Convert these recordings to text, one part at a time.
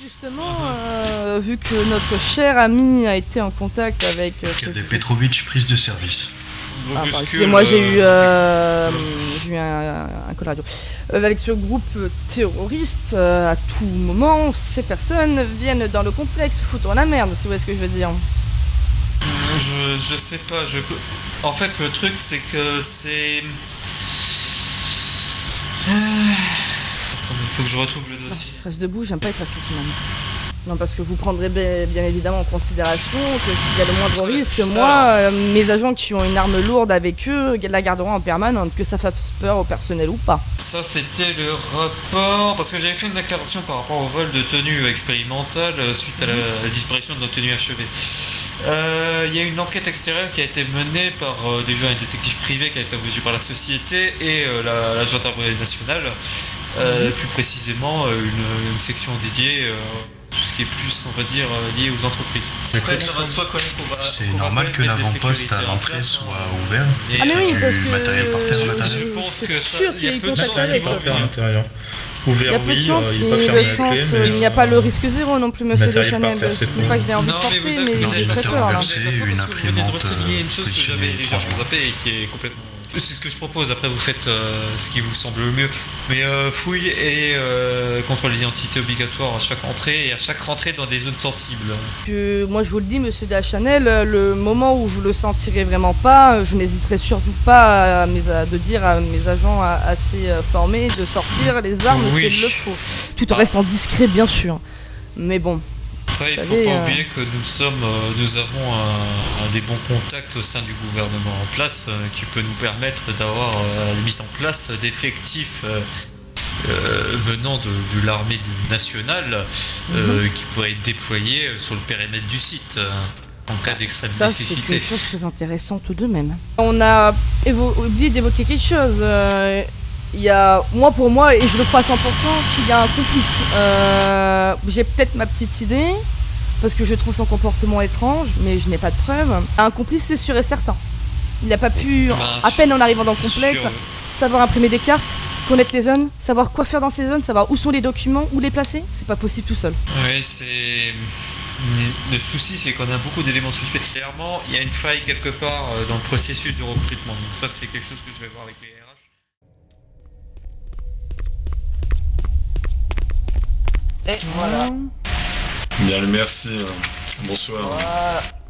justement, vu que notre cher ami a été en contact avec... Kadej Petrovic, prise de service. Excusez-moi, j'ai eu un call radio. Avec ce groupe terroriste, à tout moment, ces personnes viennent dans le complexe foutre la merde, si vous voyez ce que je veux dire. Je sais pas, en fait, le truc, c'est que c'est... Attendez, il faut que je retrouve le dossier. Je reste debout, j'aime pas être assis sous. Non, parce que vous prendrez bien évidemment en considération que s'il y a le moindre risque, moi, mes agents qui ont une arme lourde avec eux la garderont en permanence, que ça fasse peur au personnel ou pas. Ça, c'était le rapport, parce que j'avais fait une déclaration par rapport au vol de tenue expérimentale suite à la disparition de nos tenues achevées. Il y a une enquête extérieure qui a été menée par déjà un détective privé qui a été engagé par la société et la gendarmerie nationale, plus précisément une section dédiée tout ce qui est plus, on va dire, lié aux entreprises. Après, c'est normal que l'avant-poste à l'entrée soit ouvert et mais oui, du matériel par terre à l'intérieur. Je pense que ça, sûr il y a qu'il peu de chances matériel qu'il va par terre à l'intérieur. Ouvert, il y a peu de oui, chance, il est pas mais fermé le à chance, clé, mais il n'y a pas le risque zéro non plus, monsieur de matériel par Chanel. terre, Je c'est ne dis pas que j'ai envie de Non, mais forcer, vous mais avez j'ai très peur là. versé une Vous venez de imprimante renseigner une chose que j'avais positionnée déjà 3 jours. zappé et qui est complètement... C'est ce que je propose, après vous faites ce qui vous semble le mieux. Mais fouille et contrôle d'identité obligatoire à chaque entrée et à chaque rentrée dans des zones sensibles. Moi je vous le dis, monsieur de Chanel, le moment où je le sentirai vraiment pas, je n'hésiterai surtout pas de dire à mes agents assez formés de sortir les armes s'il le faut. Tout en restant discret bien sûr. Mais bon. Après, il ne faut pas oublier que nous avons un des bons contacts au sein du gouvernement en place qui peut nous permettre d'avoir la mise en place d'effectifs venant de l'armée nationale qui pourraient être déployés sur le périmètre du site en cas d'extrême nécessité. C'est une chose très intéressante tout de même. On a oublié d'évoquer quelque chose. Il y a, pour moi, et je le crois à 100%, qu'il y a un complice. J'ai peut-être ma petite idée, parce que je trouve son comportement étrange, mais je n'ai pas de preuves. Un complice, c'est sûr et certain. Il n'a pas pu, à peine en arrivant dans le complexe, savoir imprimer des cartes, connaître les zones, savoir quoi faire dans ces zones, savoir où sont les documents, où les placer. C'est pas possible tout seul. Oui, le souci, c'est qu'on a beaucoup d'éléments suspects. Clairement, il y a une faille quelque part dans le processus de recrutement. Donc ça, c'est quelque chose que je vais voir avec les RH. Et voilà. Bien, merci. Bonsoir.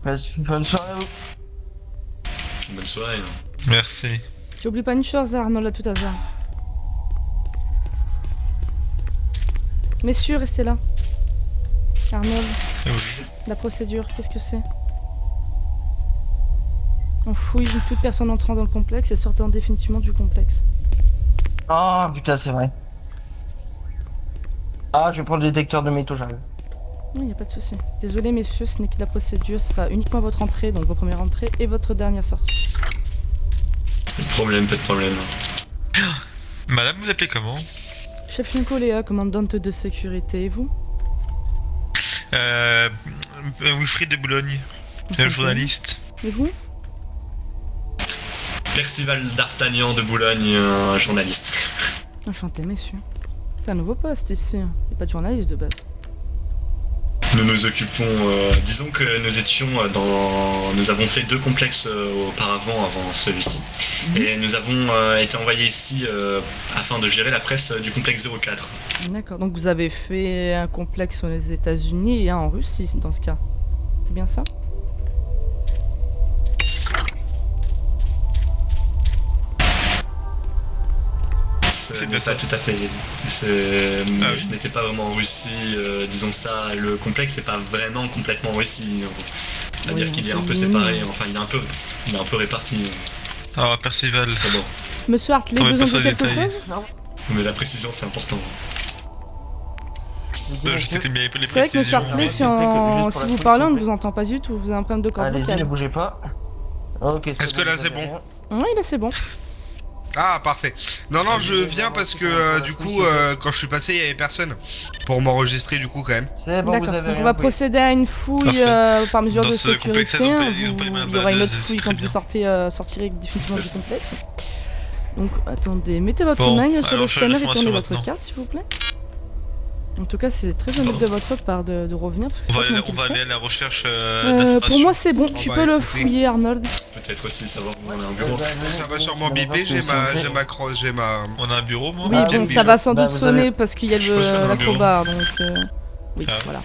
Voilà. Bonne soirée à vous. Bonne soirée. Merci. J'oublie pas une chose, Arnold, à tout hasard. Messieurs, restez là. Arnold, la procédure, qu'est-ce que c'est? On fouille toute personne entrant dans le complexe et sortant définitivement du complexe. Oh putain, c'est vrai. Ah, je vais prendre le détecteur de métaux, j'arrive. Il n'y a pas de souci. Désolé messieurs, ce n'est que la procédure sera uniquement votre entrée, donc vos premières entrées et votre dernière sortie. Pas de problème, pas de problème. Madame, vous appelez comment? Chef Shunko Léa, commandante de sécurité, et vous? Wilfried de Boulogne, journaliste. Et vous? Percival d'Artagnan de Boulogne, journaliste. Enchanté messieurs. C'est un nouveau poste ici, il n'y a pas de journaliste de base. Nous nous occupons, disons que nous avons fait 2 complexes auparavant, avant celui-ci. Et nous avons été envoyés ici afin de gérer la presse du complexe 04. D'accord, donc vous avez fait un complexe aux États-Unis et un en Russie dans ce cas. C'est bien ça? Ce n'est pas tout à fait. Ce n'était pas vraiment en Russie, disons ça. Le complexe n'est pas vraiment complètement en Russie. On va dire qu'il est un peu séparé, enfin il est un peu réparti. Ah, Percival. Bon. Monsieur Hartley, besoin de quelque chose? Mais la précision c'est important. Je sais bien les C'est vrai que monsieur Hartley, si vous parlez, on ne vous entend pas du tout, vous avez un problème de corde Allez-y, ne vocale. bougez pas. Ok, Est-ce que là c'est bon? Oui, là c'est bon. Ah, parfait. Non, je viens parce que du coup, quand je suis passé, il y avait personne pour m'enregistrer du coup quand même. C'est bon, vous D'accord, avez donc on rien va pris. procéder à une fouille par mesure Dans de ce complexe, sécurité. ils ont pas les mêmes Il y aura une autre badges, fouille c'est quand très vous sortirez définitivement du complexe. Donc attendez, mettez votre Bon, main sur le alors, scanner et laisse-moi tournez sur votre maintenant. carte s'il vous plaît. En tout cas, c'est très honnête de votre part de revenir. Parce que c'est pas tout le monde qui On le va fait. aller à la recherche Pour d'informations. moi, c'est bon. On Tu va peux le écouter. fouiller, Arnold. Peut-être aussi savoir où on a un bureau. Ça va sûrement biper, j'ai ma crosse, j'ai ma... On a un bureau, moi Oui, Ah, bon, oui, ça va sans bah, doute vous sonner avez- parce qu'il y a Je pense qu'on a un la bureau. crowbar, donc oui, Ah. voilà.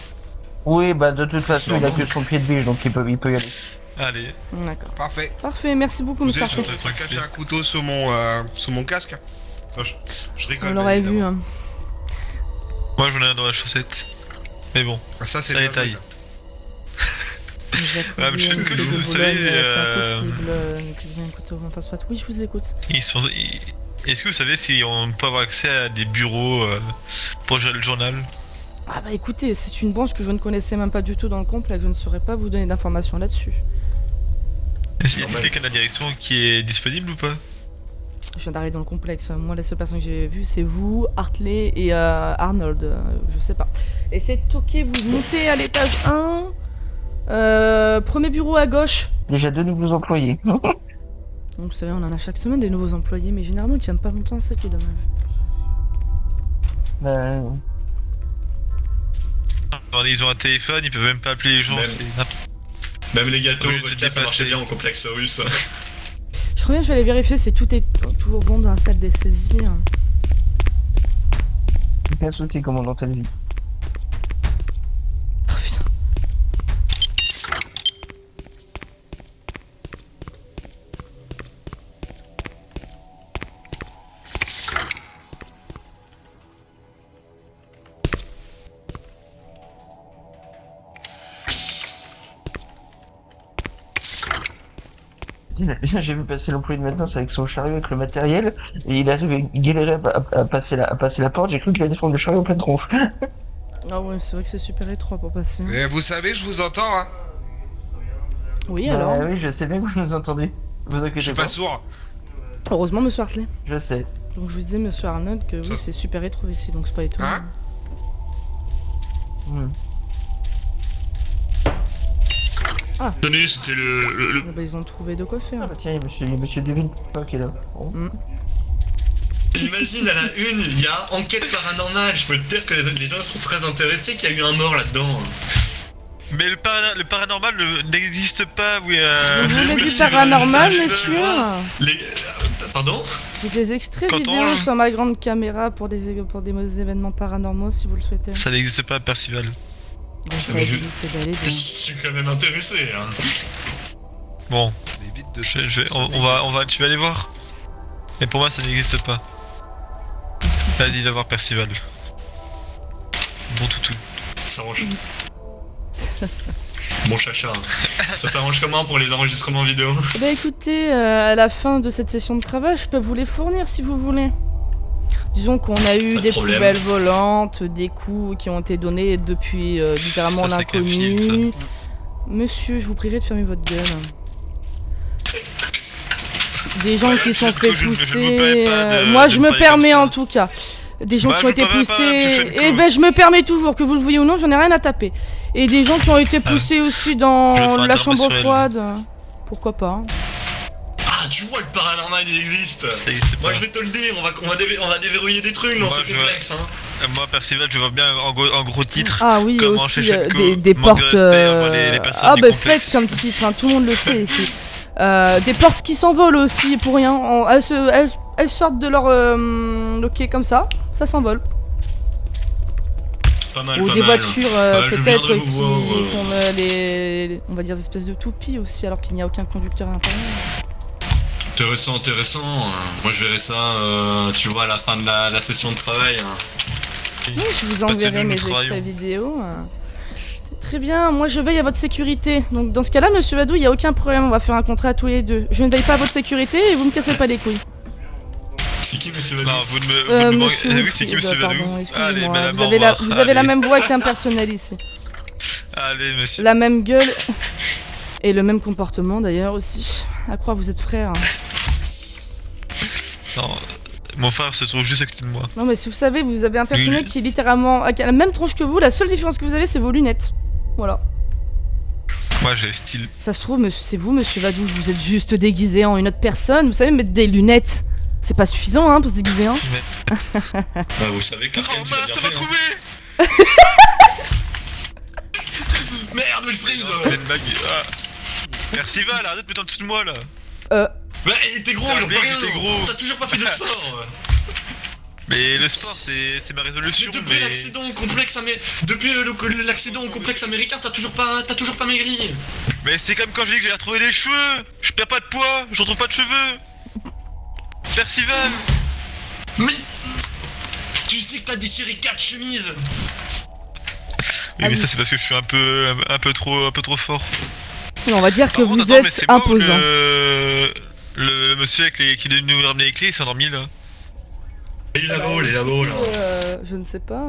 Oui, bah de toute façon, il a normal. que son pied de biche, donc il peut y aller. Allez. D'accord. Parfait. Parfait, merci beaucoup, Vous monsieur êtes sûr Arthur. que pas caché un couteau sous mon casque? Non, je rigole. On l'aurait bien vu. évidemment. Hein. Moi, j'en ai un dans la chaussette. Mais bon. Ah, ça, c'est Ça bien détaille. fait, ça. Ah, monsieur le Couteau, vous savez, c'est impossible d'utiliser un couteau. Enfin, soit. Oui, je vous écoute. Est-ce que vous savez si on peut avoir accès à des bureaux pour gérer le journal? Ah bah écoutez, c'est une branche que je ne connaissais même pas du tout dans le complexe. Je ne saurais pas vous donner d'informations là-dessus. Est-ce qu'il y a Normal. quelqu'un de la direction qui est disponible ou pas? Je viens d'arriver dans le complexe. Moi, les seules personnes que j'ai vues, c'est vous, Hartley et Arnold. Je sais pas. Et c'est ok, vous montez à l'étage 1. Premier bureau à gauche. Déjà 2 nouveaux employés. Donc, vous savez, on en a chaque semaine des nouveaux employés, mais généralement ils tiennent pas longtemps, c'est qui est dommage. Bah, Alors, ils ont un téléphone, ils peuvent même pas appeler les gens. Même. c'est- Même les gâteaux, Au lieu de se vodka, ça marchait dépasser. bien au complexe russe. Je reviens, je vais aller vérifier si tout est toujours bon dans la salle des saisies. aucun souci, commandant Telvi. Oh putain. J'ai vu passer l'employé de maintenance avec son chariot avec le matériel, et il arrive, il galérait à passer la porte, j'ai cru qu'il allait prendre le chariot en pleine tronche. Ah ouais, c'est vrai que c'est super étroit pour passer. Et vous savez, je vous entends, hein. Oui, Bah alors. oui, je sais bien que vous nous entendez. Vous Je inquiétez suis pas. pas sourd. Heureusement, monsieur Hartley. Je sais. Donc je vous disais, monsieur Arnold, que oui, Ça- c'est super étroit ici, donc c'est pas étonnant. Hein Hmm. Tenez, c'était le... Ah bah, ils ont trouvé de quoi Ah faire. bah tiens, il y a monsieur Devine qui est là. Bon. Imagine à la une, il y a enquête paranormale. Je peux te dire que les gens sont très intéressés qu'il y a eu un mort là-dedans. Mais le paranormal n'existe pas, oui. Vous voulez du oui, paranormal, je veux messieurs voir. Pardon? J'ai des extraits Quand vidéo on- sur ma grande caméra pour des événements paranormaux si vous le souhaitez. Ça n'existe pas, Percival. Bon, ça mais je- existe bel et Je bien. suis quand même intéressé. Hein. Bon, On évite de tu vas aller voir. Mais pour moi, ça n'existe pas. Vas-y, va voir Percival. Bon toutou. Ça s'arrange. Bon chacha. Ça s'arrange comment pour les enregistrements vidéo? Bah écoutez, à la fin de cette session de travail, je peux vous les fournir si vous voulez. Disons qu'on a eu Pas de des problème. poubelles volantes, des coups qui ont été donnés depuis littéralement Ça, c'est qu'un film, l'inconnu. Monsieur, je vous prierai de fermer votre gueule. Des gens qui sont fait je ne me pousser. permets pas de- Moi, de je me me parler permets comme ça. en tout cas. Des gens Bah, qui ont je été me permets pas, monsieur poussés. Shenko. Eh ben, je me permets toujours, que vous le voyez ou non, j'en ai rien à taper. Et des gens qui ont été Ah. poussés aussi Je vais dans faire un la drame chambre sur elle. froide. Pourquoi pas hein. Ah, tu vois, le paranormal il existe. Ça existe pas. Moi je vais te le dire, on va déverrouiller des trucs dans Moi, ce je- complexe. Hein. Moi, Percival, je vois bien en gros titre. Ah oui, Comment aussi chez Shenko, des manque de portes. respect envers les personnes Ah du bah complexe. faites comme titre, hein, tout le monde le sait ici. Des portes qui s'envolent aussi pour rien. Elles sortent de leur loquet comme ça s'envole. Pas mal, Ou pas des mal. voitures je peut-être viendrai qui vous voir, font les, on va dire, des espèces de toupies aussi alors qu'il n'y a aucun conducteur à l'intérieur. Intéressant, intéressant. Moi je verrai ça, tu vois, à la fin de la session de travail. Hein. Oui, je vous Parce que enverrai nous, mes nous travaillons. extraits vidéo. Très bien, moi je veille à votre sécurité. Donc dans ce cas-là, monsieur Vadou, il n'y a aucun problème, on va faire un contrat à tous les deux. Je ne veille pas à votre sécurité et vous me cassez pas les couilles. C'est qui monsieur Vadou? Non, vous ne me Monsieur oui, c'est qui monsieur Vadou? pardon, Allez, excusez-moi. madame, Vous au avez la, revoir. vous avez la Allez. même voix qu'un personnel ici. Allez, monsieur. La même gueule et le même comportement d'ailleurs aussi. À croire vous êtes frères. Non, mon frère se trouve juste à côté de moi. Non mais si vous savez, vous avez un personnel Oui. qui est littéralement a la même tronche que vous. La seule différence que vous avez, c'est vos lunettes. Voilà. Moi, j'ai style. Ça se trouve, c'est vous, monsieur Vadou. Vous êtes juste déguisé en une autre personne. Vous savez mettre des lunettes. C'est pas suffisant, hein, pour se déguiser, hein. Bah, vous savez que Oh Clark Kent, il a mince, bien ça fait, m'a trouvé! Merde, Wilfried. C'est une blague. Ah. Percival, arrête de mettre en dessous de moi là. Bah, t'es gros, T'as j'en peux oublié que rien. t'es gros. T'as toujours pas fait de sport. Mais le sport, c'est ma résolution. Depuis Mais l'accident au complexe l'accident au complexe américain, t'as toujours pas maigri. mais c'est comme quand j'ai dit que j'allais retrouver les cheveux. Je perds pas de poids, je retrouve pas de cheveux. Percival. Mais tu sais que t'as déchiré 4 chemises. Oui, mais ça c'est parce que je suis un peu trop fort. Oui, on va dire que Par contre, vous attends, mais êtes c'est moi ou imposant. le monsieur avec qui devait nous ramener les clés, il s'est endormi là. Il est là-bas là. Je ne sais pas.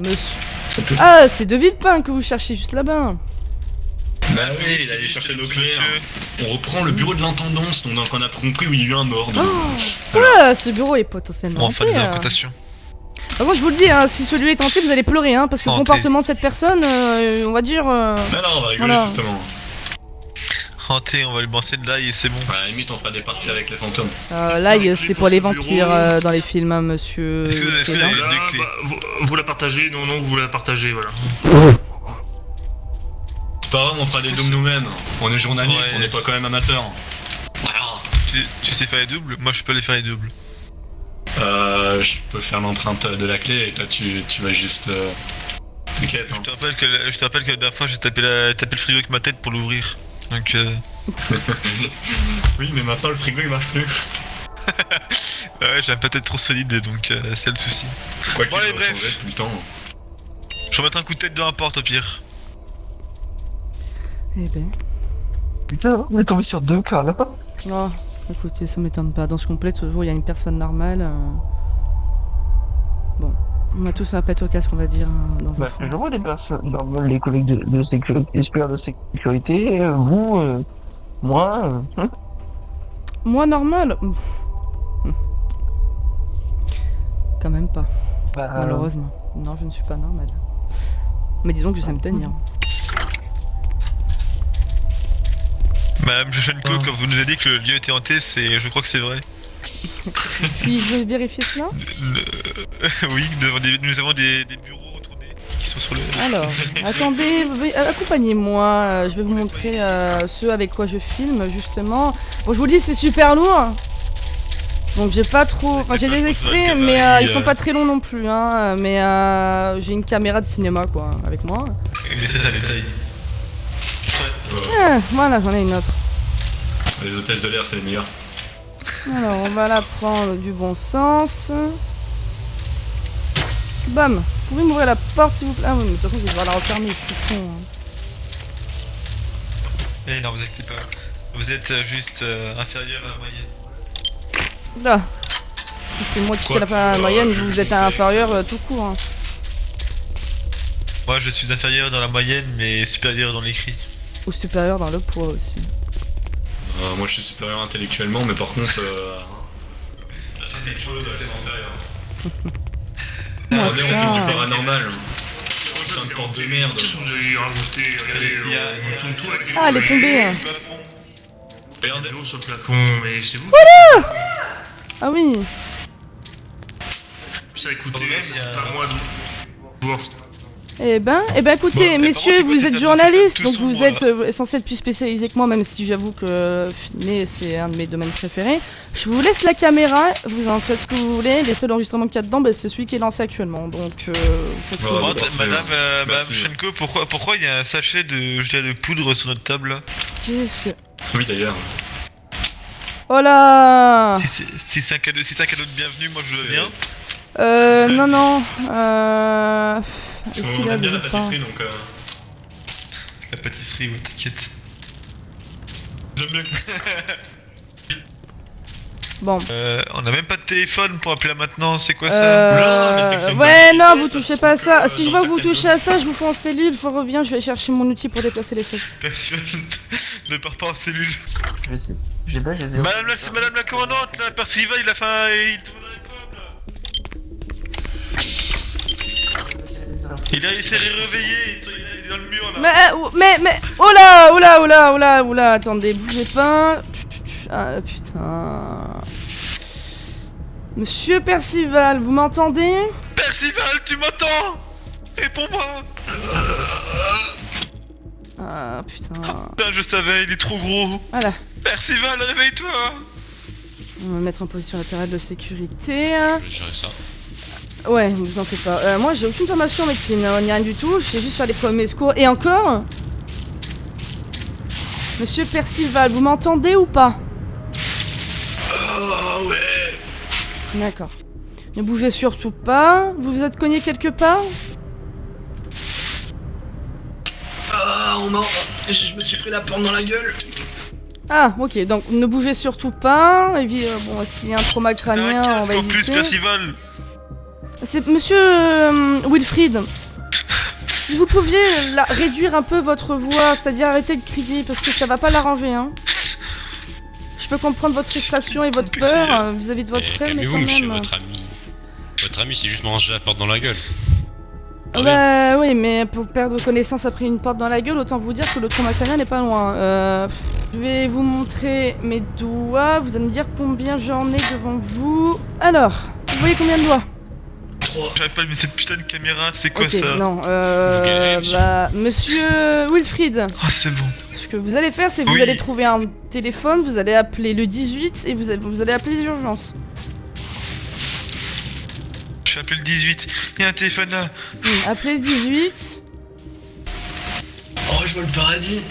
Monsieur. Ah, c'est de Villepin que vous cherchez juste là-bas. Bah oui, il allait chercher nos clés. On reprend le bureau de l'intendance, donc on a compris où il y a eu un mort. Donc. Oula, ce bureau est potentiellement On va faire hanté. des incantations. Moi je vous le dis, hein, si celui est hanté, vous allez pleurer, hein, parce que le Hanté. comportement de cette personne, on va dire... Mais non, on va rigoler Voilà. justement. Hanté, on va lui balancer de l'ail et c'est bon. À la limite, on fera des parties avec les fantômes. L'ail, c'est pour les pour ce vampires bureau. dans les films, hein, monsieur... Est-ce que vous Taylor. avez- Là, Deux clés. vous la partagez, non, vous la partagez, voilà. C'est pas grave, on fera des doubles nous-mêmes. On est journaliste, Ouais. on n'est pas quand même amateur. Voilà. Tu sais faire les doubles? Moi je peux les faire les doubles. Je peux faire l'empreinte de la clé et toi tu vas juste. T'inquiète, hein. Je te rappelle que la dernière fois j'ai tapé le frigo avec ma tête pour l'ouvrir. Donc Oui, mais maintenant le frigo il marche plus. ouais, j'ai un tête trop solide donc c'est le souci. Quoi qu'il Bon, allez, va bref. changer tout le temps. Je vais mettre un coup de tête dans la porte au pire. Eh ben... Putain, on est tombé sur 2 cas là. Oh, écoutez, ça m'étonne pas. Dans ce complet, toujours, il y a une personne normale. Bon, on a tous un pète au casque, on va dire, dans un Bah, fond. je vois des personnes normales, les collègues de sécurité, les supérieurs de sécurité, vous, moi, Moi, normal Quand même pas, bah, malheureusement. Non, je ne suis pas normale. Mais disons que je sais me tenir. Madame Joshenko, quand vous nous avez dit que le lieu était hanté, je crois que c'est vrai. Puis-je vérifier cela? Oui, nous avons des bureaux retournés qui sont sur le... Alors, attendez, accompagnez-moi, je vais vous montrer ce avec quoi je filme, justement. Bon, je vous le dis, c'est super lourd. Donc j'ai pas trop... Enfin, j'ai des extraits, mais ils sont pas très longs non plus, hein. Mais j'ai une caméra de cinéma, quoi, avec moi. Mais c'est ça, détail. Voilà, j'en ai une autre. Les hôtesses de l'air, c'est les meilleurs. Alors, on va la prendre du bon sens. Bam! Vous pouvez m'ouvrir la porte, s'il vous plaît? Ah oui, mais de toute façon, je vais devoir la refermer, je suis con. Hein. Eh non, vous inquiétez pas. Vous êtes juste inférieur à la moyenne. Là. Si c'est moi qui fais la moyenne, vous êtes inférieur tout court. Hein. Moi je suis inférieur dans la moyenne, mais supérieur dans l'écrit. Ou supérieur dans le poids aussi. Moi je suis supérieur intellectuellement, mais par contre. C'est des choses, elles sont inférieures. Attendez, on fait du paranormal. Putain de porte de merde. Qu'est-ce que vous avez rajouté? Regardez, Il y a- on tourne tout avec les Ah, elle est tombée. Hein. Regardez. l'eau sur le plafond, mais c'est vous. Ah oui. Ça, écoutez, Problème, ça, il y a- c'est pas à moi de voir. Eh ben, écoutez, Bon, mais messieurs, par contre, vous c'est êtes pas- journalistes, c'est donc tout vous sombre, êtes censé être plus spécialisé que moi, même si j'avoue que filmer, c'est un de mes domaines préférés. Je vous laisse la caméra, vous en faites ce que vous voulez. Les seuls enregistrements qu'il y a dedans, bah, c'est celui qui est lancé actuellement, donc faites ce que vous Ouais, voulez. parfait. Madame Merci. Shenko, pourquoi il y a un sachet de poudre sur notre table là? Qu'est-ce que... Oui, d'ailleurs. Oh là! Si c'est un cadeau de bienvenue, moi je veux bien. Non. Parce Ici, qu'on là, aime bien de la Villepin. pâtisserie donc. La pâtisserie, ouais, t'inquiète. J'aime bien. Bon. On a même pas de téléphone pour appeler la maintenance, c'est quoi ça? Oula, mais c'est que c'est une Ouais, bonne non, idée, vous ça, touchez je pas à trouve ça. que Si je dans vois que vous certaines touchez à ça, je vous fais en cellule, je reviens, je vais chercher mon outil pour déplacer les feuilles. Personne ne part pas en cellule. je sais. J'ai pas, je les ai. C'est madame la commandante, là, Percival, il a faim et il tourne il s'est réveillé, il est dans le mur là. Mais, oh là, attendez, bougez pas. Ah, putain. Monsieur Percival, vous m'entendez? Percival, tu m'entends? Réponds-moi. Ah putain. Putain, je savais, il est trop gros. Voilà. Percival, réveille-toi. On va mettre en position latérale de sécurité. Je vais gérer ça. Ouais, ne vous en faites pas. Moi, j'ai aucune formation en médecine, on n'y a rien du tout. Je sais juste faire les premiers secours. Et encore Monsieur Percival, vous m'entendez ou pas? Oh ouais. D'accord. Ne bougez surtout pas. Vous vous êtes cogné quelque part? Ah, je me suis pris la porte dans la gueule. Ah, ok. Donc, ne bougez surtout pas. Et puis, bon, s'il y a un trauma crânien, on va En plus, éviter. Percival. C'est Monsieur Wilfried. Si vous pouviez réduire un peu votre voix, c'est-à-dire arrêter de crier, parce que ça va pas l'arranger, hein. Je peux comprendre votre frustration et votre peur vis-à-vis de votre frère, mais Calmez-vous, quand monsieur, même... votre ami. Votre ami, c'est juste manger la porte dans la gueule. Bah oui, mais pour perdre connaissance après une porte dans la gueule, autant vous dire que le trauma crânien n'est pas loin. Je vais vous montrer mes doigts, vous allez me dire combien j'en ai devant vous. Alors, vous voyez combien de doigts? 3. J'arrive pas à mettre cette putain de caméra, c'est quoi Ok, ça? non, galérez, bah, monsieur Wilfried, Ah, c'est bon. ce que vous allez faire, c'est que vous Oui. allez trouver un téléphone, vous allez appeler le 18 et vous allez appeler les urgences. Je appelle le 18. Il y a un téléphone là. Appelez le 18. Oh, je vois le paradis.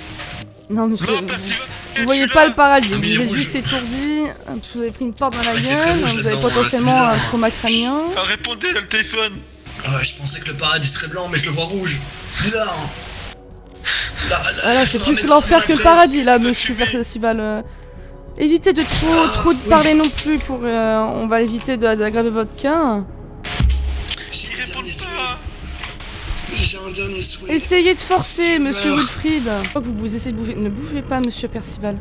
Non, monsieur, Non, Percival. vous voyez pas le paradis, Ah, mais il est vous êtes rouge. juste étourdi, vous avez pris une porte dans la Ah, il fait très gueule, rouge vous avez là-dedans, potentiellement c'est un bizarre. trauma crânien. Ah, répondez là, le téléphone. Ah, je pensais que le paradis serait blanc, mais je le vois rouge. Bizarre. Voilà, c'est plus l'enfer que le paradis là, monsieur Percival. Évitez de trop de parler non plus pour. On va éviter d'aggraver votre cas. J'ai Ils un répondent dernier souhait. pas. J'ai un dernier souhait. Essayez de forcer, Je monsieur meurs. Wilfried. Je crois que vous essayez de bouger. Ne bougez pas, monsieur Percival.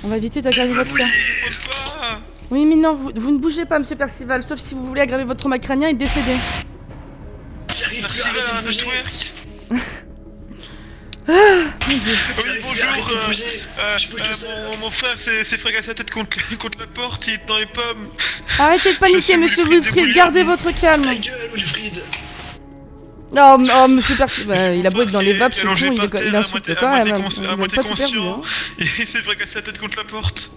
On va éviter d'aggraver votre cas. Ils répondent pas. Oui, mais non, vous ne bougez pas, monsieur Percival, sauf si vous voulez aggraver votre trauma crânien et décéder. J'arrive plus à Percival, arrêter un de de bouger. twerk. J'arrive Oui, plus à arrêter bonjour. de bouger. Je bouge tout seul. Mon frère s'est fracassé la tête contre la porte, il est dans les pommes. Arrêtez de Je paniquer, suis monsieur Wilfried Wilfried, Débouillard. gardez votre calme. Ta gueule, Wilfried. Oh, monsieur Percival, il a beau être dans les vapes, ce Allongé con, par terre, il à insulte moitié- quand à même. moitié Vous à n'êtes moitié pas tout perdu, conscient. hein. Et il s'est fracassé la tête contre la porte.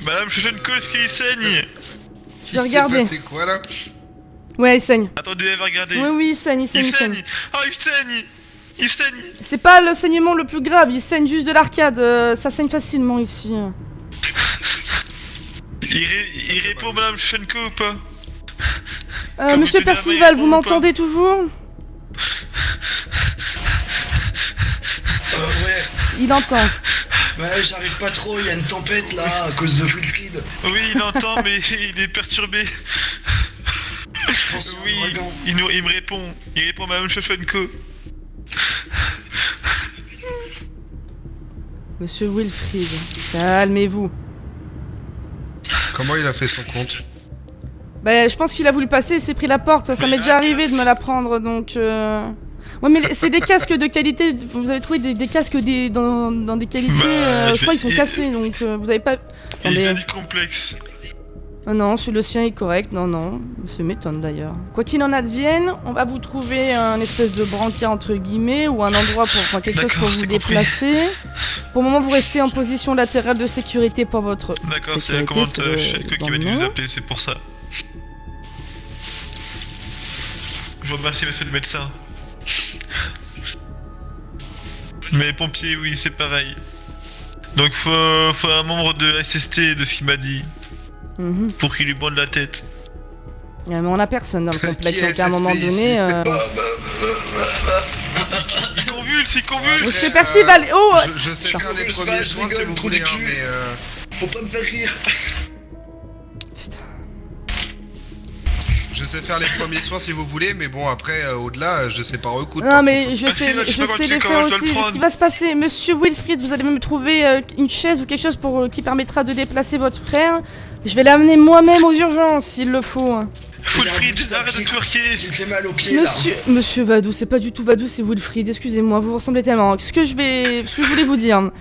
Madame Chochenko, est-ce qu'il saigne? Je vais regarder. C'est quoi là? Ouais, il saigne. Attendez, elle va regarder. Oui, oui, il saigne, il Il saigne, il saigne. saigne. Ah, il saigne. Il saigne. C'est pas le saignement le plus grave, il saigne juste de l'arcade. Ça saigne facilement ici. Il répond Madame Chochenko ou pas? Comme Monsieur vous tenez la Percival, main, vous il répond m'entendez toujours? Ouais. Il entend. Ouais, j'arrive pas trop, il y a une tempête là à cause de Wilfried. Oui, il entend, mais il est perturbé. Je pense que Oui, c'est un ouragan. il me répond. Il répond Madame Chochenko. Monsieur Wilfried, calmez-vous. Comment il a fait son compte? Bah, je pense qu'il a voulu passer et s'est pris la porte. Ça Mais m'est déjà un arrivé de me casque. la prendre, donc... Ouais, mais c'est des casques de qualité. Vous avez trouvé des casques dans des qualités... Bah, je crois qu'ils sont il- cassés, donc vous avez pas... Il Attendez. a du complexe. Non, non, le sien est correct. Non, non. Ça m'étonne d'ailleurs. Quoi qu'il en advienne, on va vous trouver un espèce de brancard entre guillemets ou un endroit pour... Enfin, quelque chose pour D'accord, vous c'est compris. déplacer. Pour le moment, vous restez en position latérale de sécurité pour votre... D'accord, c'est la sécurité, commande c'est, Chochenko dans qui m'a le dit de vous nom. appeler, c'est pour ça. Je vous remercie, monsieur le médecin. Mais les pompiers, oui, c'est pareil. Donc faut un membre de la SST de ce qu'il m'a dit Mhm. pour qu'il lui bande la tête. Ouais, mais on a personne dans le Qui complexe, est donc à un moment SST donné... ici Il convulse. Monsieur Percival, oh Je sais Je faire les rigole premiers pas, je soins si rigole, vous trou voulez, du hein, cul. mais Faut pas me faire rire. Putain. je sais faire les premiers soins si vous voulez, mais bon après au-delà je sais pas recoudre. Non par mais contre. je Ah, sais, si, là, je sais je pas sais comment les tu- faire comment je dois le aussi. Ce prendre. qui va se passer, Monsieur Wilfried, vous allez me trouver une chaise ou quelque chose pour qui permettra de déplacer votre frère. Je vais l'amener moi-même aux urgences s'il le faut. Wilfried, arrête de twerker. Tu me fais mal au pied là. Monsieur Vadou, c'est pas du tout Vadou, c'est Wilfried. Excusez-moi, vous ressemblez tellement. Ce que je voulais vous dire.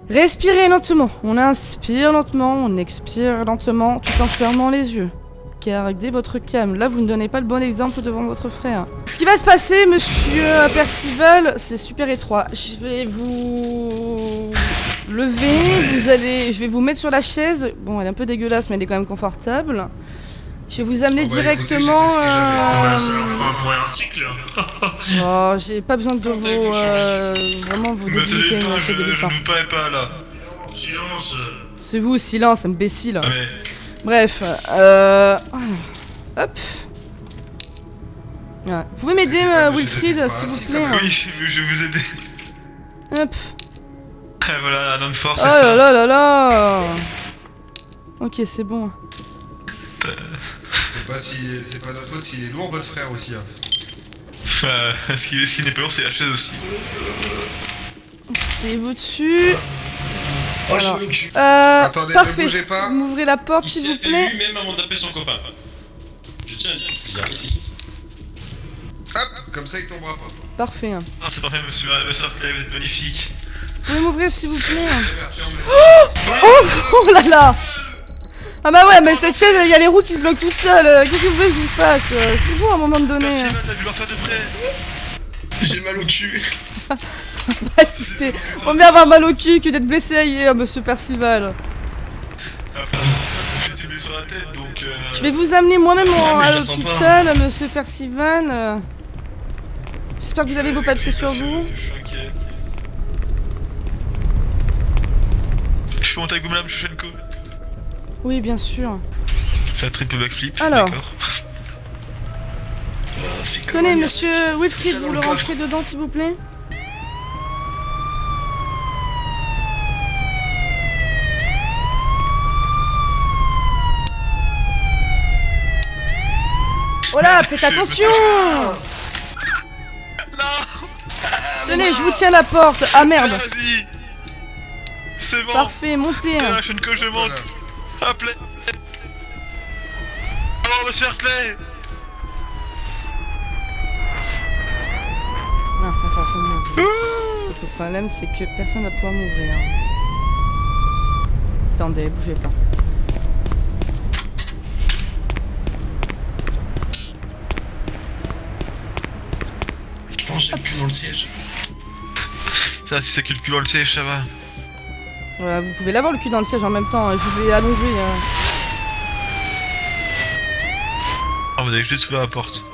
Respirez lentement. On inspire lentement, on expire lentement, tout en fermant les yeux. Gardez votre calme. Là, vous ne donnez pas le bon exemple devant votre frère. Ce qui va se passer, monsieur Percival, c'est super étroit. Je vais vous lever, je vais vous mettre sur la chaise. Bon, elle est un peu dégueulasse, mais elle est quand même confortable. Je vais vous amener directement... Ça leur fera un premier article. Oh, j'ai pas besoin de vos... vraiment, vous Me débiliter, tenez pas, moi, je débile pas. ne vous parais pas là. Silence. C'est vous, silence, imbécile. Ah, mais Bref, hop. Ouais. Vous pouvez m'aider, Wilfried, s'il vous plaît. oui, je vais vous aider. Hop. Voilà, un homme fort, Oh c'est ça. là là là là. Ok, c'est bon. C'est pas notre faute s'il est lourd, votre frère aussi. Hein. Ce qui n'est pas lourd, c'est la chaise aussi. C'est vous dessus. Oh, Alors, j'ai le cul. Attendez, ne parfait. bougez pas. Vous m'ouvrez la porte, Il s'il s'est vous plaît. lui-même avant de taper son copain. Je tiens à dire, il a ici. Hop, comme ça il tombera pas. Parfait. Ah, c'est parfait, monsieur Clay, vous êtes magnifique. Vous pouvez m'ouvrir, s'il vous plaît. Merci, on Oh là là. Ah bah ouais, mais cette chaise, il y a les roues qui se bloquent toutes seules. Qu'est-ce que vous voulez que je vous fasse? C'est bon à un moment donné. Percival, t'as vu leur faire de près. J'ai mal au cul. Bah écoutez, vaut mieux avoir mal au cul que d'être blessé ailleurs, monsieur Percival. Je suis tombé sur la tête, donc... Je vais vous amener moi-même mais à je la sens l'hôpital, monsieur Percival. J'espère que vous avez vos papiers sur vous. Je suis inquiet. Je peux monter avec vous, madame Shushenko. Oui, bien sûr. Fais un triple backflip, Alors. d'accord. Tenez, monsieur Wilfried, Ça dans vous le le coffre. rentrez dedans, s'il vous plaît. Voilà, faites attention. Non. Tenez, je vous tiens la porte. Ah merde. Vas-y. C'est bon. Parfait, montez. Tiens, Shunko, je monte. Hop là. Oh, monsieur Hartley. Ah, d'accord, faut m'ouvrir. Sauf que le problème, c'est que personne va pouvoir m'ouvrir. Attendez, bougez pas. Je pense que j'ai le cul dans le siège. Ça, si ça calcule dans le siège, ça va. Voilà, vous pouvez l'avoir le cul dans le siège en même temps. Je vous ai allongé. Ah, vous avez juste ouvert la porte.